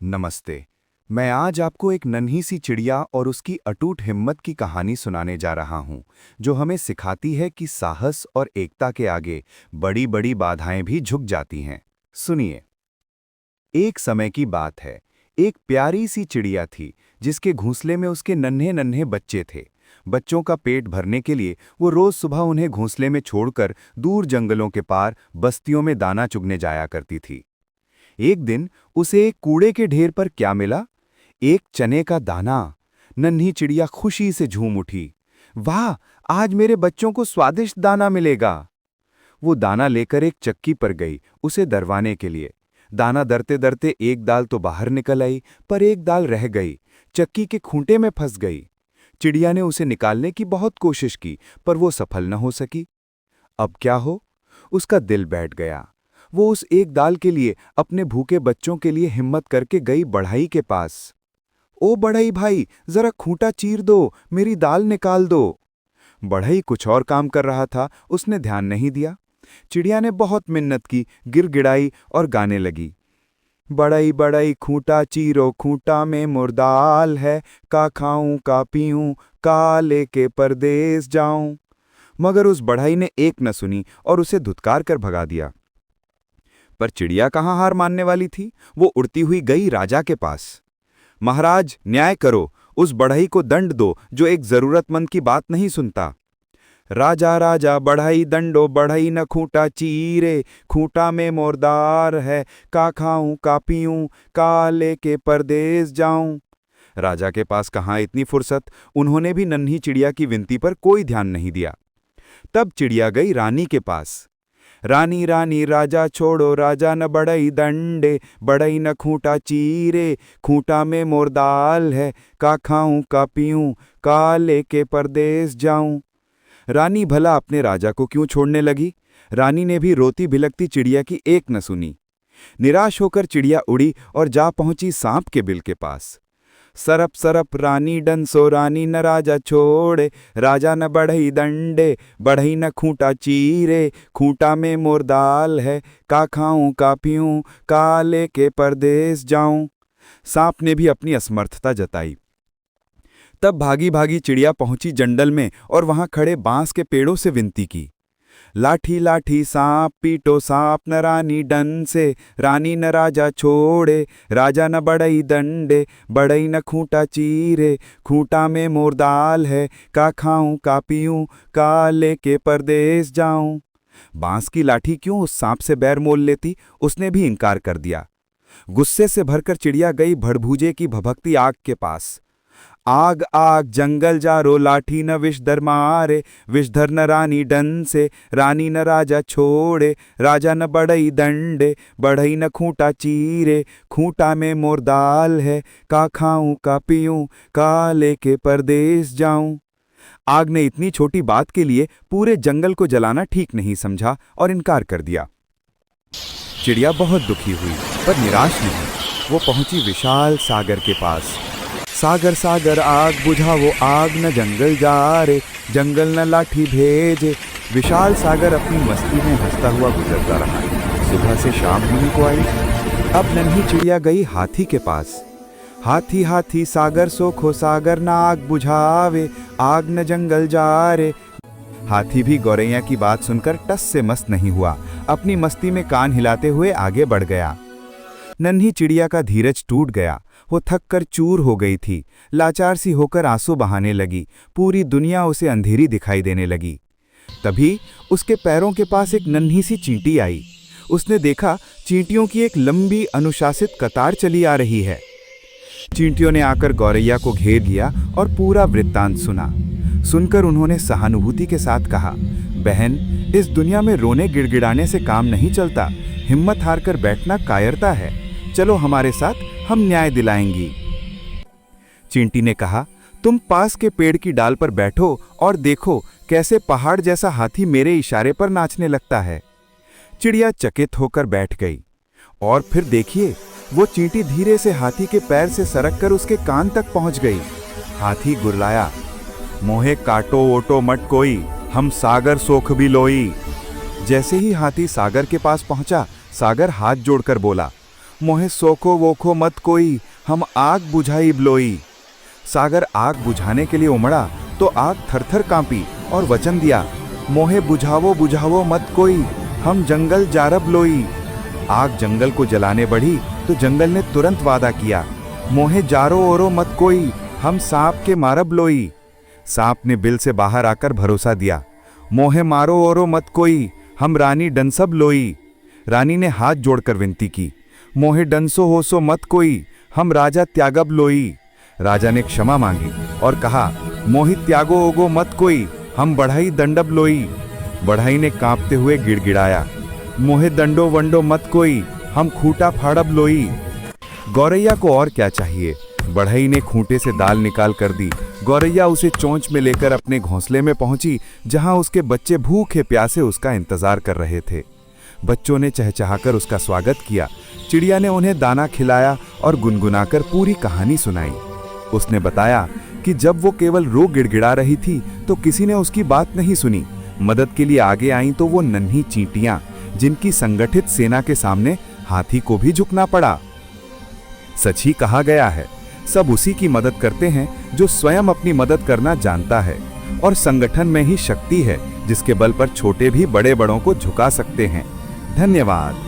नमस्ते। मैं आज आपको एक नन्ही सी चिड़िया और उसकी अटूट हिम्मत की कहानी सुनाने जा रहा हूं, जो हमें सिखाती है कि साहस और एकता के आगे बड़ी-बड़ी बाधाएं भी झुक जाती हैं। सुनिए। एक समय की बात है। एक प्यारी सी चिड़िया थी, जिसके घोंसले में उसके नन्हे-नन्हे बच्चे थे। बच्चों का पेट भरने के लिए वो रोज सुबह उन्हें घोंसले में छोड़कर दूर जंगलों के पार बस्तियों में दाना चुगने जाया करती थी। एक दिन उसे एक कूड़े के ढेर पर क्या मिला? एक चने का दाना। नन्ही चिड़िया खुशी से झूम उठी। वाह, आज मेरे बच्चों को स्वादिष्ट दाना मिलेगा। वो दाना लेकर एक चक्की पर गई, उसे दरवाने के लिए। दाना दरते दरते एक दाल तो बाहर निकल आई, पर एक दाल रह गई, चक्की के खूंटे में फंस गई। चिड़िया ने उसे निकालने की बहुत कोशिश की, पर वो सफल न हो सकी। अब क्या हो? उसका दिल बैठ गया। वो उस एक दाल के लिए, अपने भूखे बच्चों के लिए हिम्मत करके गई बढ़ई के पास। ओ बढ़ई भाई, जरा खूंटा चीर दो, मेरी दाल निकाल दो। बढ़ई कुछ और काम कर रहा था, उसने ध्यान नहीं दिया। चिड़िया ने बहुत मिन्नत की, गिड़गिड़ाई और गाने लगी। बढ़ई बढ़ई खूंटा चीरो, खूंटा में मुर्दाल है, का खाऊं का पीऊं, का लेके परदेस जाऊं। मगर उस बढ़ई ने एक न सुनी और उसे धुतकार कर भगा दिया। पर चिड़िया कहाँ हार मानने वाली थी। वो उड़ती हुई गई राजा के पास। महाराज, न्याय करो, उस बढ़ई को दंड दो जो एक जरूरतमंद की बात नहीं सुनता। राजा राजा बढ़ई दंडो, बढ़ई न खूंटा चीरे, खूंटा में मोरदार है, का खाऊं का पीऊं, का लेके परदेस जाऊं। राजा के पास कहाँ इतनी फुर्सत। उन्होंने भी नन्ही चिड़िया की विनती पर कोई ध्यान नहीं दिया। तब चिड़िया गई रानी के पास। रानी रानी राजा छोड़ो, राजा न बढ़ई दंडे, बढ़ई न खूंटा चीरे, खूंटा में मोर दाल है, का खाऊं का पीऊं, का लेके परदेस जाऊं। रानी भला अपने राजा को क्यों छोड़ने लगी? रानी ने भी रोती भिलकती चिड़िया की एक न सुनी। निराश होकर चिड़िया उड़ी और जा पहुंची सांप के बिल के पास। सरप सरप रानी डंसो, रानी न राजा छोड़े, राजा न बढ़ई दंडे, बढ़ई न खूंटा चीरे, खूंटा में मोर दाल है, का खाऊं का पीऊं, का लेके परदेस जाऊं। सांप ने भी अपनी असमर्थता जताई। तब भागी भागी चिड़िया पहुंची जंगल में और वहां खड़े बांस के पेड़ों से विनती की। लाठी लाठी सांप पीटो, सांप न रानी डन से, रानी न राजा छोड़े, राजा न बढ़ई दंडे, बढ़ई न खूंटा चीरे, खूंटा में मोर दाल है, का खाऊं का पीऊं, का लेके परदेस जाऊं। बांस की लाठी क्यों उस सांप से बैर मोल लेती? उसने भी इनकार कर दिया। गुस्से से भरकर चिड़िया गई भड़भूजे की भभकती आग के पास। आग आग जंगल जारो, लाठी न विषधर मारे, विषधर न रानी डन से, रानी न राजा छोड़े, राजा न बढ़ई दंडे, बढ़ई न खूंटा चीरे, खूंटा में मोर दाल है, का खाऊं का पीऊं, का लेके परदेस जाऊं। आग ने इतनी छोटी बात के लिए पूरे जंगल को जलाना ठीक नहीं समझा और इनकार कर दिया। चिड़िया बहुत दुखी हुई, पर निराश नहीं। वो पहुंची विशाल सागर के पास। सागर सागर आग बुझावो, आग न जंगल जा रे, जंगल न लाठी भेजे। विशाल सागर अपनी मस्ती में हंसता हुआ गुजरता रहा। सुबह से शाम होने को आई। अब नन्ही चिड़िया गई हाथी के पास। हाथी हाथी सागर सोखो, सागर न आग बुझावे, आग न जंगल जा रे। हाथी भी गौरैया की बात सुनकर टस से मस्त नहीं हुआ। अपनी मस्ती में कान हिलाते हुए आगे बढ़ गया। नन्ही चिड़िया का धीरज टूट गया। वो थक कर चूर हो गई थी। लाचार सी होकर आंसू बहाने लगी। पूरी दुनिया उसे अंधेरी दिखाई देने लगी। तभी उसके पैरों के पास एक नन्ही सी चींटी आई। उसने देखा चींटियों की एक लंबी अनुशासित कतार चली आ रही है। चींटियों ने आकर गौरैया को घेर लिया और पूरा वृत्तांत सुना। सुनकर उन्होंने सहानुभूति के साथ कहा, बहन, इस दुनिया में रोने गिड़गिड़ाने से काम नहीं चलता। हिम्मत हारकर बैठना कायरता है। चलो हमारे साथ, हम न्याय दिलाएंगी। चींटी ने कहा, तुम पास के पेड़ की डाल पर बैठो और देखो कैसे पहाड़ जैसा हाथी मेरे इशारे पर नाचने लगता है। चिड़िया चकित होकर बैठ गई। और फिर देखिए, वो चींटी धीरे से हाथी के पैर से सरक कर उसके कान तक पहुंच गई। हाथी गुर्राया, मोहे काटो ओटो मत कोई, हम सागर सोख भी लोई। जैसे ही हाथी सागर के पास पहुंचा, सागर हाथ जोड़कर बोला, मोहे सोखो वोखो मत कोई, हम आग बुझाई ब्लोई। सागर आग बुझाने के लिए उमड़ा तो आग थरथर कांपी और वचन दिया, मोहे बुझावो बुझावो मत कोई, हम जंगल जारब लोई। आग जंगल को जलाने बढ़ी तो जंगल ने तुरंत वादा किया, मोहे जारो ओरो मत कोई, हम सांप के मारब लोई। सांप ने बिल से बाहर आकर भरोसा दिया, मोहे मारो ओरो मत कोई, हम रानी डंसब लोई। रानी ने हाथ जोड़कर विनती की, मोहे डंसो होसो मत कोई, हम राजा त्यागब लोई। राजा ने क्षमा मांगी और कहा, मोहि त्यागो ओगो मत कोई, हम बढ़ई दंडब लोई। बढ़ई ने कांपते हुए गिड़गिड़ाया, मोहे दंडो वंडो मत कोई, हम खूंटा फाड़ब लोई। गौरैया को और क्या चाहिए। बढ़ई ने खूंटे से दाल निकाल कर दी। गौरैया उसे चोंच में लेकर अपने घोंसले में पहुंची, जहां उसके बच्चे भूखे प्यासे उसका इंतजार कर रहे थे। बच्चों ने चहचहाकर उसका स्वागत किया। चिड़िया ने उन्हें दाना खिलाया और गुनगुनाकर पूरी कहानी सुनाई। उसने बताया कि जब वो केवल रो गिड़गिड़ा रही थी तो किसी ने उसकी बात नहीं सुनी। मदद के लिए आगे आईं तो वो नन्ही चींटियां, जिनकी संगठित सेना के सामने हाथी को भी झुकना पड़ा। सच ही कहा गया है, सब उसी की मदद करते हैं जो स्वयं अपनी मदद करना जानता है। और संगठन में ही शक्ति है, जिसके बल पर छोटे भी बड़े बड़ों को झुका सकते हैं। धन्यवाद।